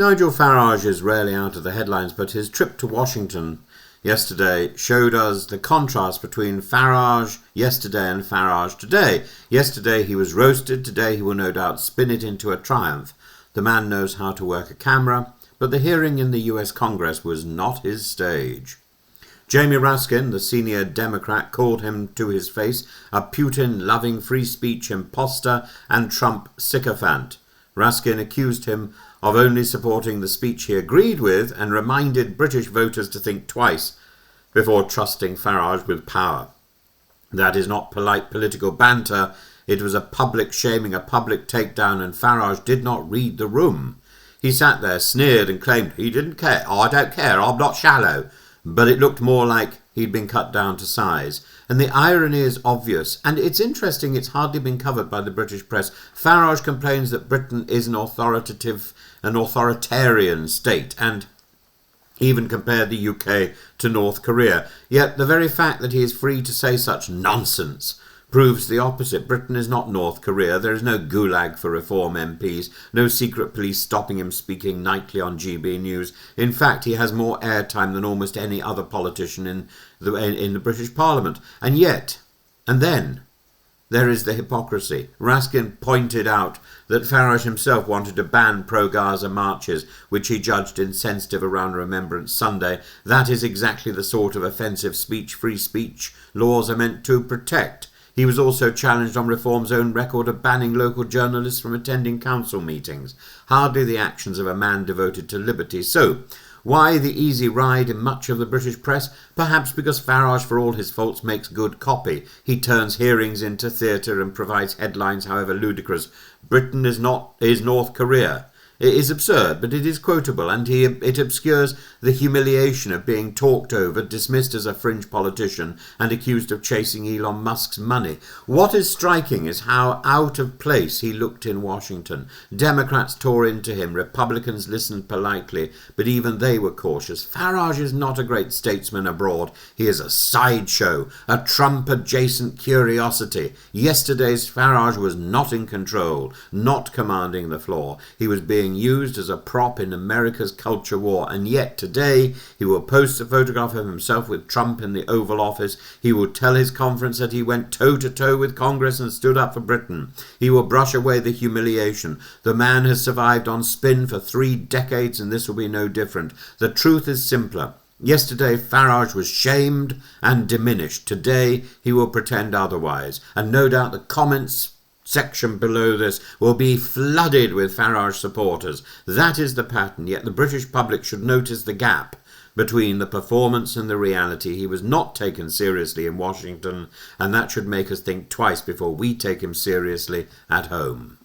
Nigel Farage is rarely out of the headlines, but his trip to Washington yesterday showed us the contrast between Farage yesterday and Farage today. Yesterday he was roasted, today he will no doubt spin it into a triumph. The man knows how to work a camera, but the hearing in the US Congress was not his stage. Jamie Raskin, the senior Democrat, called him to his face a Putin-loving free speech imposter and Trump sycophant. Raskin accused him of only supporting the speech he agreed with and reminded British voters to think twice before trusting Farage with power. That is not polite political banter. It was a public shaming, a public takedown, and Farage did not read the room. He sat there, sneered and claimed he didn't care. "Oh, I don't care, I'm not shallow." But it looked more like he'd been cut down to size. And the irony is obvious, and it's interesting it's hardly been covered by the British press. Farage complains that Britain is an authoritarian state, and even compared the UK to North Korea. Yet the very fact that he is free to say such nonsense proves the opposite. Britain is not North Korea. There is no gulag for reform MPs, no secret police stopping him speaking nightly on GB News. In fact, he has more airtime than almost any other politician in the British Parliament. And yet, and then, there is the hypocrisy. Raskin pointed out that Farage himself wanted to ban pro-Gaza marches, which he judged insensitive around Remembrance Sunday. That is exactly the sort of offensive speech free speech laws are meant to protect. He was also challenged on Reform's own record of banning local journalists from attending council meetings. Hardly the actions of a man devoted to liberty. So, why the easy ride in much of the British press? Perhaps because Farage, for all his faults, makes good copy. He turns hearings into theatre and provides headlines, however ludicrous. Britain is North Korea. It is absurd, but it is quotable, and it obscures the humiliation of being talked over, dismissed as a fringe politician, and accused of chasing Elon Musk's money. What is striking is how out of place he looked in Washington. Democrats tore into him, Republicans listened politely, but even they were cautious. Farage is not a great statesman abroad. He is a sideshow, a Trump-adjacent curiosity. Yesterday's Farage was not in control, not commanding the floor. He was being used as a prop in America's culture war, and yet today he will post a photograph of himself with Trump in the Oval Office. He will tell his conference that he went toe-to-toe with Congress and stood up for Britain. He will brush away the humiliation. The man has survived on spin for 3 decades, and this will be no different. The truth is simpler. Yesterday Farage was shamed and diminished. Today he will pretend otherwise, and no doubt the comments section below this will be flooded with Farage supporters. That is the pattern, yet the British public should notice the gap between the performance and the reality. He was not taken seriously in Washington, and that should make us think twice before we take him seriously at home.